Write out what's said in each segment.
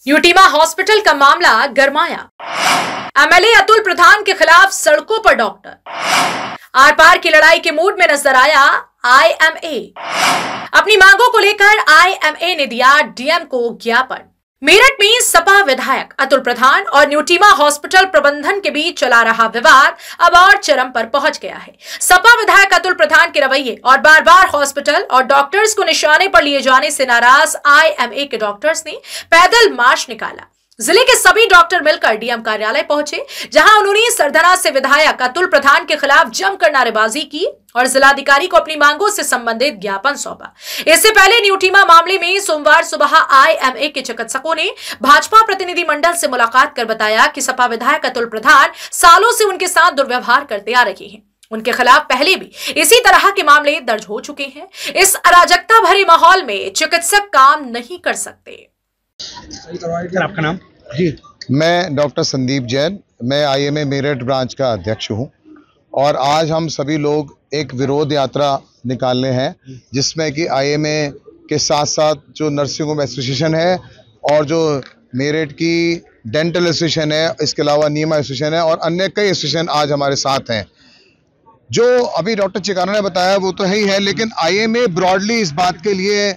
यूटीमा hospital का मामला गरमाया। MLA Atul प्रधान के खिलाफ सड़कों पर डॉक्टर। आर पार की लड़ाई के मूड में नजर आया आईएमए। अपनी मांगों को लेकर आईएमए ने दिया डीएम को ज्ञापन। मेरठ में सपा विधायक अतुल प्रधान और यूटीमा हॉस्पिटल प्रबंधन के बीच चला रहा विवाद अब और चरम पर पहुंच गया है। सपा विधायक अतुल प्रधान के रवैये और बार बार हॉस्पिटल और डॉक्टर्स को निशाने पर लिए जाने से नाराज आईएमए के डॉक्टर्स ने पैदल मार्च निकाला। जिले के सभी डॉक्टर मिलकर डीएम कार्यालय पहुंचे, जहां उन्होंने सरधना से विधायक अतुल प्रधान के खिलाफ जमकर नारेबाजी की और जिलाधिकारी को अपनी मांगों से संबंधित ज्ञापन सौंपा। इससे पहले यूटीमा मामले में सोमवार सुबह आईएमए के चिकित्सकों ने भाजपा प्रतिनिधि मंडल से मुलाकात कर बताया कि सपा विधायक अतुल प्रधान सालों से उनके साथ दुर्व्यवहार करते आ रहे हैं। उनके खिलाफ पहले भी इसी तरह के मामले दर्ज हो चुके हैं। इस अराजकता भरे माहौल में चिकित्सक काम नहीं कर सकते। सर, आपका नाम? जी, मैं डॉक्टर संदीप जैन, मैं आईएमए मेरठ ब्रांच का अध्यक्ष हूं और आज हम सभी लोग एक विरोध यात्रा निकालने हैं, जिसमें कि आईएमए के साथ साथ जो नर्सिंग होम एसोसिएशन है और जो मेरठ की डेंटल एसोसिएशन है, इसके अलावा नीमा एसोसिएशन है और अन्य कई एसोसिएशन आज हमारे साथ हैं। जो अभी डॉक्टर चिकाना ने बताया वो तो ही है, लेकिन आईएमए ब्रॉडली इस बात के लिए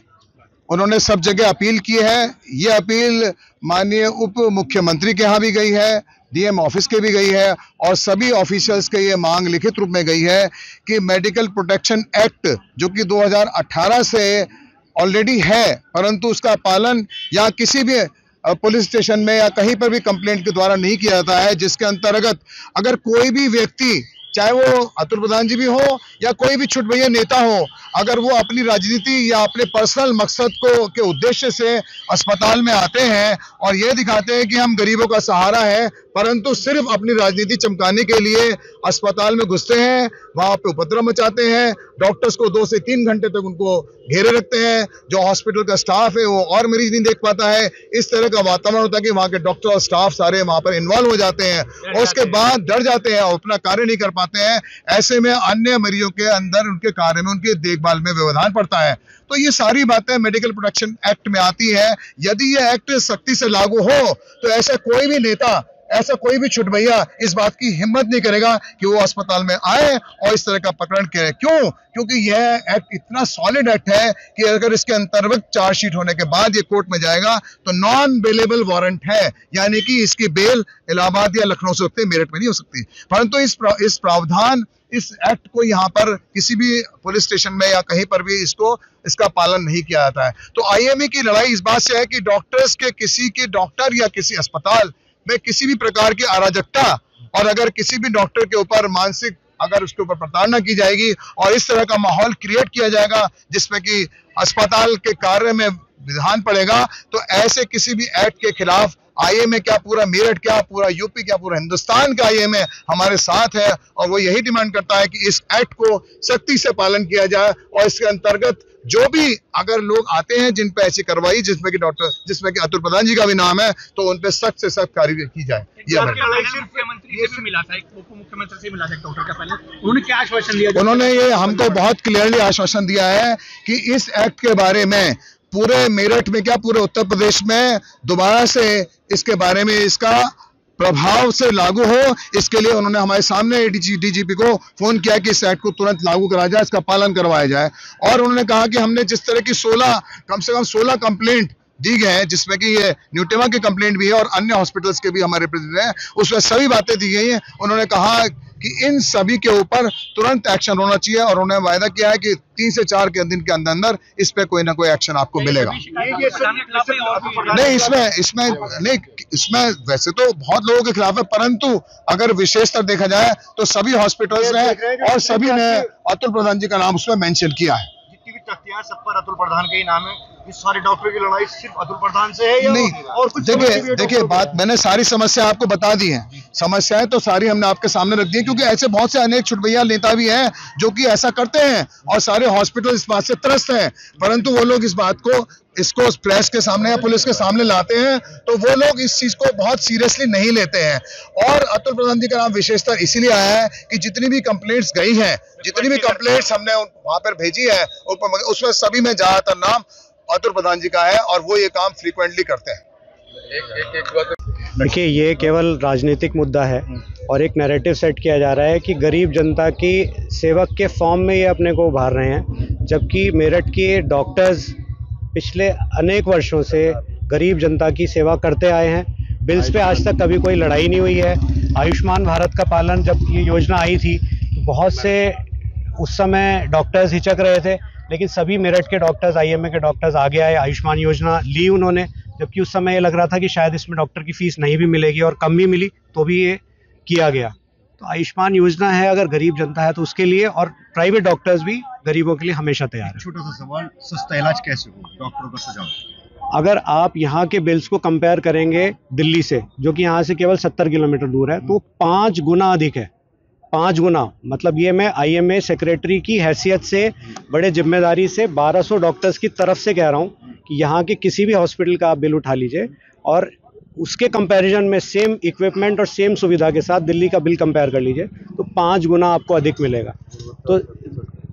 उन्होंने सब जगह अपील की है। ये अपील माननीय उप मुख्यमंत्री के यहाँ भी गई है, डीएम ऑफिस के भी गई है और सभी ऑफिशियल्स के ये मांग लिखित रूप में गई है कि मेडिकल प्रोटेक्शन एक्ट जो कि 2018 से ऑलरेडी है, परंतु उसका पालन या किसी भी पुलिस स्टेशन में या कहीं पर भी कंप्लेंट के द्वारा नहीं किया जाता है, जिसके अंतर्गत अगर कोई भी व्यक्ति, चाहे वो अतुल प्रधान जी भी हो या कोई भी छुटभैया नेता हो, अगर वो अपनी राजनीति या अपने पर्सनल मकसद को के उद्देश्य से अस्पताल में आते हैं और ये दिखाते हैं कि हम गरीबों का सहारा है, परंतु सिर्फ अपनी राजनीति चमकाने के लिए अस्पताल में घुसते हैं, वहां पे उपद्रव मचाते हैं, डॉक्टर्स को 2 से 3 घंटे तक उनको घेरे रखते हैं, जो हॉस्पिटल का स्टाफ है वो और मरीज नहीं देख पाता है। इस तरह का वातावरण होता है कि वहाँ के डॉक्टर और स्टाफ सारे वहां पर इन्वॉल्व हो जाते हैं और उसके बाद डर जाते हैं और अपना कार्य नहीं कर पाते हैं। ऐसे में अन्य मरीजों के अंदर उनके कार्य में, उनके देखभाल में व्यवधान पड़ता है। तो ये सारी बातें मेडिकल प्रोटेक्शन एक्ट में आती है। यदि ये एक्ट सख्ती से लागू हो तो ऐसा कोई भी नेता, ऐसा कोई भी छुटभैया इस बात की हिम्मत नहीं करेगा कि वो अस्पताल में आए और इस तरह का प्रकरण करे। क्यों? क्योंकि यह एक्ट इतना सॉलिड एक्ट है कि अगर इसके अंतर्गत चार्जशीट होने के बाद ये कोर्ट में जाएगा तो नॉन बेलेबल वारंट है, यानी कि इसकी बेल इलाहाबाद या लखनऊ से होती है, मेरठ में नहीं हो सकती। परंतु इस प्रावधान, इस एक्ट को यहाँ पर किसी भी पुलिस स्टेशन में या कहीं पर भी इसका पालन नहीं किया जाता है। तो आईएमए की लड़ाई इस बात से है कि डॉक्टर्स के, किसी के डॉक्टर या किसी अस्पताल में किसी भी प्रकार की अराजकता और अगर किसी भी डॉक्टर के ऊपर मानसिक अगर उसके ऊपर प्रताड़ना की जाएगी और इस तरह का माहौल क्रिएट किया जाएगा जिसमें कि अस्पताल के कार्य में विधान पड़ेगा, तो ऐसे किसी भी एक्ट के खिलाफ आईएमए क्या, पूरा मेरठ क्या, पूरा यूपी क्या, पूरा हिंदुस्तान का आईएमए हमारे साथ है और वो यही डिमांड करता है कि इस एक्ट को सख्ती से पालन किया जाए और इसके अंतर्गत जो भी अगर लोग आते हैं जिन पे ऐसी कार्रवाई, जिसमें कि अतुल प्रधान जी का भी नाम है, तो उन पे सख्त से सख्त कार्रवाई की जाए। मुख्यमंत्री से भी मिला था, उप मुख्यमंत्री से मिला था डॉक्टर का, पहले उन्होंने क्या आश्वासन दिया? उन्होंने ये हमको बहुत क्लियरली आश्वासन दिया है कि इस एक्ट के बारे में पूरे मेरठ में क्या, पूरे उत्तर प्रदेश में दोबारा से इसके बारे में इसका प्रभाव से लागू हो, इसके लिए उन्होंने हमारे सामने डीजीपी को फोन किया कि इस एक्ट को तुरंत लागू कराया जाए, इसका पालन करवाया जाए। और उन्होंने कहा कि हमने जिस तरह की कम से कम 16 कंप्लेंट दी गए हैं, जिसमें कि ये यूटीमा की कंप्लेंट भी है और अन्य हॉस्पिटल्स के भी हमारे रिप्रेजेंटेटिव हैं, उसमें सभी बातें दी गई हैं। उन्होंने कहा कि इन सभी के ऊपर तुरंत एक्शन होना चाहिए और उन्होंने वायदा किया है कि 3 से 4 के दिन के अंदर इस पे कोई ना कोई एक्शन आपको मिलेगा। नहीं, इसमें वैसे तो बहुत लोगों के खिलाफ है, परंतु अगर विशेषतर देखा जाए तो सभी हॉस्पिटल्स ने और सभी ने अतुल प्रधान जी का नाम उसमें मेंशन किया है। जितनी भी तख्तियां सब पर अतुल प्रधान का ही नाम है। इस सारे डॉक्टर की लड़ाई सिर्फ अतुल प्रधान से है या नहीं? और कुछ देखिए बात, मैंने सारी समस्या आपको बता दी है। समस्याएं तो सारी हमने आपके सामने रख दी है, क्योंकि ऐसे बहुत से अनेक छुटभैया नेता भी हैं जो कि ऐसा करते हैं और सारे हॉस्पिटल इस बात से त्रस्त हैं, परंतु वो लोग इस बात को, इसको प्रेस के सामने या पुलिस के सामने लाते हैं तो वो लोग इस चीज को बहुत सीरियसली नहीं लेते हैं। और अतुल प्रधान जी का नाम विशेषतर इसीलिए आया है कि जितनी भी कंप्लेंट्स गई हैं, जितनी भी कंप्लेंट्स हमने वहां पर भेजी है, उसमें सभी में ज्यादातर नाम अतुल प्रधान जी का है और वो ये काम फ्रीक्वेंटली करते हैं। देखिए, ये केवल राजनीतिक मुद्दा है और एक नैरेटिव सेट किया जा रहा है कि गरीब जनता की सेवक के फॉर्म में ये अपने को उभार रहे हैं, जबकि मेरठ के डॉक्टर्स पिछले अनेक वर्षों से गरीब जनता की सेवा करते आए हैं। बिल्स पे आज तक कभी कोई लड़ाई नहीं हुई है। आयुष्मान भारत का पालन, जब ये योजना आई थी तो बहुत से उस समय डॉक्टर्स हिचक रहे थे, लेकिन सभी मेरठ के डॉक्टर्स, आईएमए के डॉक्टर्स आगे आए, आयुष्मान योजना ली उन्होंने, जबकि उस समय ये लग रहा था कि शायद इसमें डॉक्टर की फीस नहीं भी मिलेगी और कम भी मिली तो भी ये किया गया। तो आयुष्मान योजना है, अगर गरीब जनता है तो उसके लिए, और प्राइवेट डॉक्टर्स भी गरीबों के लिए हमेशा तैयार है। छोटा सा सवाल, सस्ता इलाज कैसे हो, डॉक्टरों का सुझाव? अगर आप यहाँ के बिल्स को कंपेयर करेंगे दिल्ली से, जो कि यहाँ से केवल 70 किलोमीटर दूर है, तो 5 गुना अधिक है। 5 गुना, मतलब ये मैं आईएमए सेक्रेटरी की हैसियत से, बड़े जिम्मेदारी से 1200 डॉक्टर्स की तरफ से कह रहा हूँ कि यहाँ के किसी भी हॉस्पिटल का आप बिल उठा लीजिए और उसके कंपैरिजन में सेम इक्विपमेंट और सेम सुविधा के साथ दिल्ली का बिल कंपेयर कर लीजिए तो 5 गुना आपको अधिक मिलेगा। तो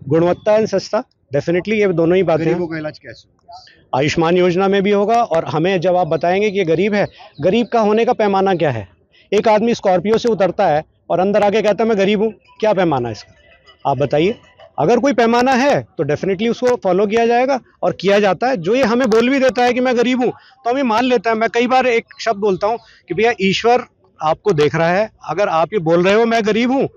गुणवत्ता एंड सस्ता, डेफिनेटली ये दोनों ही बातें हैं। गरीबों का इलाज कैसे होगा? आयुष्मान योजना में भी होगा, और हमें जब आप बताएंगे कि ये गरीब है, गरीब का होने का पैमाना क्या है? एक आदमी स्कॉर्पियो से उतरता है और अंदर आके कहता है मैं गरीब हूँ, क्या पैमाना है इसका? आप बताइए। अगर कोई पैमाना है तो डेफिनेटली उसको फॉलो किया जाएगा और किया जाता है। जो ये हमें बोल भी देता है कि मैं गरीब हूँ तो हमें मान लेता है। मैं कई बार एक शब्द बोलता हूँ कि भैया ईश्वर आपको देख रहा है, अगर आप ये बोल रहे हो मैं गरीब हूँ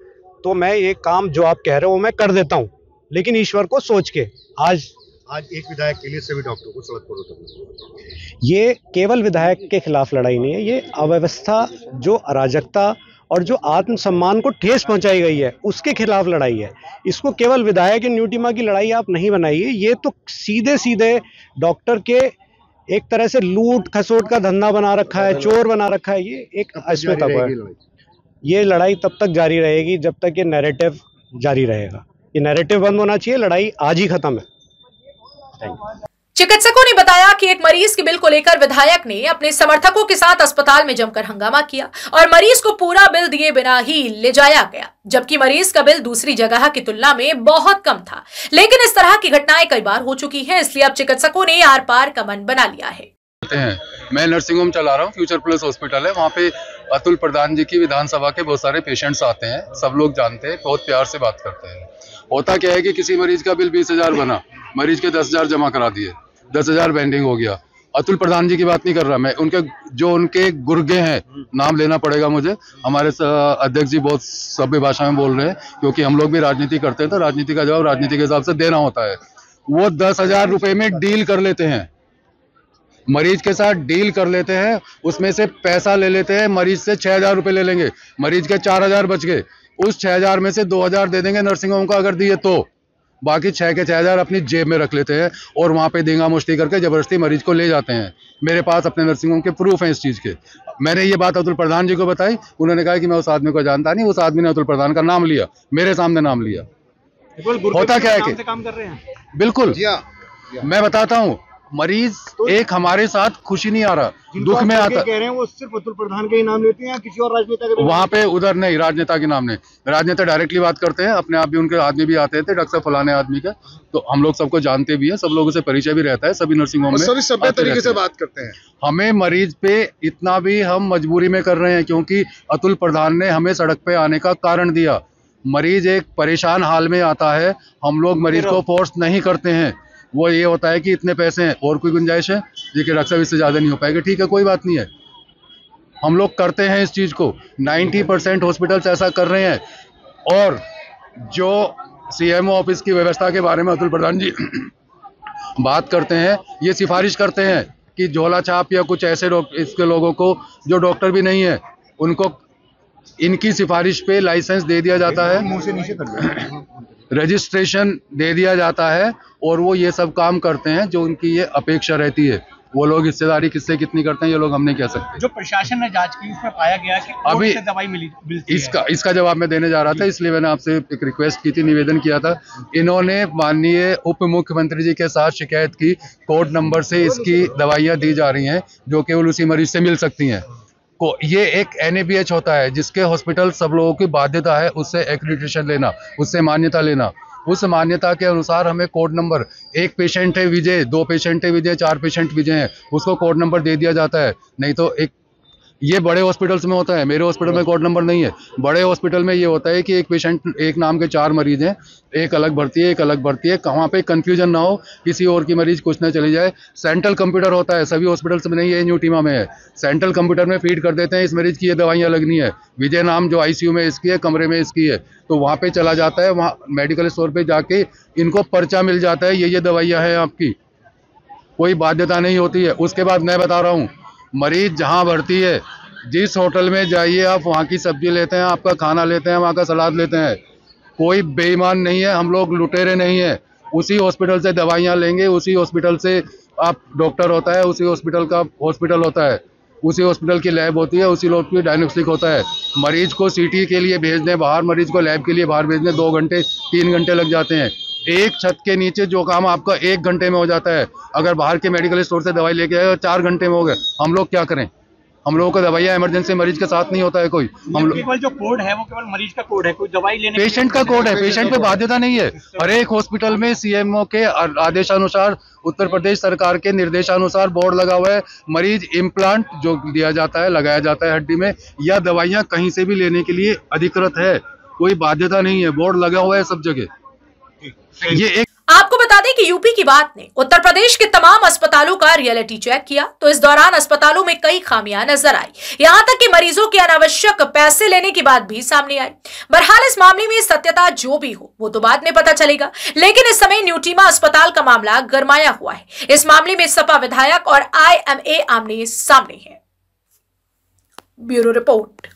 तो मैं ये काम जो आप कह रहे हो मैं कर देता हूँ, लेकिन ईश्वर को सोच के। आज एक विधायक के लिए सभी डॉक्टरों को सड़क पर उतरना। ये केवल विधायक के खिलाफ लड़ाई नहीं है, ये अव्यवस्था, जो अराजकता और जो आत्मसम्मान को ठेस पहुंचाई गई है उसके खिलाफ लड़ाई है। इसको केवल विधायक न्यूटिमा की लड़ाई आप नहीं बनाइए। ये तो सीधे सीधे डॉक्टर के एक तरह से लूट खसोट का धंधा बना रखा है, चोर बना रखा है। ये एक अस्मिता है। ये लड़ाई तब तक जारी रहेगी जब तक ये नैरेटिव जारी रहेगा। ये नैरेटिव बंद होना चाहिए, लड़ाई आज ही खत्म है। चिकित्सकों ने बताया कि एक मरीज के बिल को लेकर विधायक ने अपने समर्थकों के साथ अस्पताल में जमकर हंगामा किया और मरीज को पूरा बिल दिए बिना ही ले जाया गया, जबकि मरीज का बिल दूसरी जगह की तुलना में बहुत कम था। लेकिन इस तरह की घटनाएं कई बार हो चुकी हैं, इसलिए अब चिकित्सकों ने आर पार का मन बना लिया है। मैं नर्सिंग होम चला रहा हूँ, फ्यूचर प्लस हॉस्पिटल है। वहाँ पे अतुल प्रधान जी की विधानसभा के बहुत सारे पेशेंट्स आते हैं, सब लोग जानते हैं, बहुत प्यार से बात करते हैं। होता क्या है कि किसी मरीज का बिल 20,000 बना, मरीज के 10,000 जमा करा दिए, 10,000 पेंडिंग हो गया। अतुल प्रधान जी की बात नहीं कर रहा मैं, उनके गुर्गे हैं, नाम लेना पड़ेगा मुझे। हमारे अध्यक्ष जी बहुत सभ्य भाषा में बोल रहे हैं, क्योंकि हम लोग भी राजनीति करते हैं तो राजनीति का जवाब राजनीति के हिसाब से देना होता है। वो 10,000 रुपए में डील कर लेते हैं, मरीज के साथ डील कर लेते हैं, उसमें से पैसा ले लेते हैं। मरीज से 6,000 रुपए ले लेंगे, मरीज के 4,000 बच गए, उस 6,000 में से 2,000 दे देंगे नर्सिंग होम को अगर दिए तो, बाकी 6 के 6,000 अपनी जेब में रख लेते हैं और वहाँ पे देंगा मुश्ती करके जबरदस्ती मरीज को ले जाते हैं। मेरे पास अपने नर्सिंग होम के प्रूफ हैं इस चीज़ के। मैंने ये बात अतुल प्रधान जी को बताई, उन्होंने कहा कि मैं उस आदमी को जानता नहीं। उस आदमी ने अतुल प्रधान का नाम लिया, मेरे सामने नाम लिया। होता क्या है कि काम कर रहे हैं। बिल्कुल मैं बताता हूँ, मरीज एक हमारे साथ खुशी नहीं आ रहा, दुख में आता। कह रहे हैं वो सिर्फ अतुल प्रधान के ही नाम लेते हैं या किसी और राजनेता के? वहाँ पे उधर नहीं, राजनेता के नाम नहीं, राजनेता डायरेक्टली बात करते हैं, अपने आप भी उनके आदमी भी आते थे, डॉक्टर फलाने आदमी का, तो हम लोग सबको जानते भी है, सब लोगों से परिचय भी रहता है, सभी नर्सिंग होम में सभी सभ्य तरीके से बात करते हैं। हमें मरीज पे इतना भी हम मजबूरी में कर रहे हैं, क्योंकि अतुल प्रधान ने हमें सड़क पे आने का कारण दिया। मरीज एक परेशान हाल में आता है, हम लोग मरीज को फोर्स नहीं करते हैं। वो ये होता है कि इतने पैसे हैं और कोई गुंजाइश है जी कि डॉक्टर साहब इससे ज़्यादा नहीं हो पाएगा, ठीक है कोई बात नहीं है, हम लोग करते हैं इस चीज़ को। 90% हॉस्पिटल्स ऐसा कर रहे हैं। और जो सीएमओ ऑफिस की व्यवस्था के बारे में अतुल प्रधान जी बात करते हैं, ये सिफारिश करते हैं कि झोला छाप या कुछ ऐसे इसके लोगों को जो डॉक्टर भी नहीं है, उनको इनकी सिफारिश पे लाइसेंस दे दिया जाता है, मुंह से नीचे कर रजिस्ट्रेशन दे दिया जाता है, और वो ये सब काम करते हैं जो उनकी ये अपेक्षा रहती है। वो लोग हिस्सेदारी किससे कितनी करते हैं ये लोग हम नहीं कह सकते। जो प्रशासन ने जांच की उसमें पाया गया कि अभी से दवाई मिलती इसका जवाब मैं देने जा रहा था, इसलिए मैंने आपसे एक रिक्वेस्ट की थी, निवेदन किया था। इन्होंने माननीय उप मुख्यमंत्री जी के साथ शिकायत की, कोड नंबर से इसकी दवाइयाँ दी जा रही हैं जो केवल उसी मरीज से मिल सकती हैं। ये एक NABH होता है जिसके हॉस्पिटल सब लोगों की बाध्यता है उससे एक्रेडिटेशन लेना, उससे मान्यता लेना। उस मान्यता के अनुसार हमें कोड नंबर, एक पेशेंट है विजय, 2 पेशेंट है विजय, 4 पेशेंट विजय हैं, उसको कोड नंबर दे दिया जाता है। नहीं तो एक ये बड़े हॉस्पिटल्स में होता है, मेरे हॉस्पिटल में कोड नंबर नहीं है। बड़े हॉस्पिटल में ये होता है कि एक पेशेंट, एक नाम के 4 मरीज हैं, एक अलग भर्ती है, एक अलग भर्ती है, वहाँ पे कंफ्यूजन ना हो, किसी और की मरीज कुछ ना चली जाए। सेंट्रल कंप्यूटर होता है, सभी हॉस्पिटल्स में नहीं है, न्यू टीमा में है। सेंट्रल कंप्यूटर में फीड कर देते हैं इस मरीज की ये दवाइयाँ लगनी है, विजय नाम जो आईसीयू में इसकी है, कमरे में इसकी है, तो वहाँ पे चला जाता है, वहाँ मेडिकल स्टोर पे जाके इनको पर्चा मिल जाता है, ये दवाइयाँ हैं आपकी, कोई बाध्यता नहीं होती है। उसके बाद मैं बता रहा हूँ, मरीज जहाँ भर्ती है, जिस होटल में जाइए आप, वहाँ की सब्जी लेते हैं, आपका खाना लेते हैं, वहाँ का सलाद लेते हैं, कोई बेईमान नहीं है, हम लोग लुटेरे नहीं है। उसी हॉस्पिटल से दवाइयाँ लेंगे, उसी हॉस्पिटल से आप डॉक्टर होता है, उसी हॉस्पिटल का हॉस्पिटल होता है, उसी हॉस्पिटल की लैब होती है, उसी लोग की डायग्नोस्टिक होता है। मरीज को सीटी के लिए भेज दें बाहर, मरीज को लैब के लिए बाहर भेज दें, 2 घंटे 3 घंटे लग जाते हैं। एक छत के नीचे जो काम आपका 1 घंटे में हो जाता है, अगर बाहर के मेडिकल स्टोर से दवाई लेके आए 4 घंटे में हो गए, हम लोग क्या करें? हम लोगों को दवाइयाँ इमरजेंसी मरीज के साथ नहीं होता है कोई। हम लोग केवल जो कोड है वो केवल मरीज का कोड है, कोई दवाई लेने पेशेंट का कोड है, पेशेंट पे बाध्यता नहीं है। हर एक हॉस्पिटल में सीएमओ के आदेशानुसार, उत्तर प्रदेश सरकार के निर्देशानुसार बोर्ड लगा हुआ है, मरीज इम्प्लांट जो दिया जाता है, लगाया जाता है हड्डी में, या दवाइयाँ कहीं से भी लेने के लिए अधिकृत है, कोई बाध्यता नहीं है, बोर्ड लगा हुआ है सब जगह। ये एक आपको बता दें कि यूपी की बात ने उत्तर प्रदेश के तमाम अस्पतालों का रियलिटी चेक किया, तो इस दौरान अस्पतालों में कई खामियां नजर आई, यहां तक कि मरीजों के अनावश्यक पैसे लेने की बात भी सामने आई। बहरहाल इस मामले में सत्यता जो भी हो वो तो बाद में पता चलेगा, लेकिन इस समय न्यू टीमा अस्पताल का मामला गरमाया हुआ है। इस मामले में सपा विधायक और IMA आमने सामने है। Bureau report.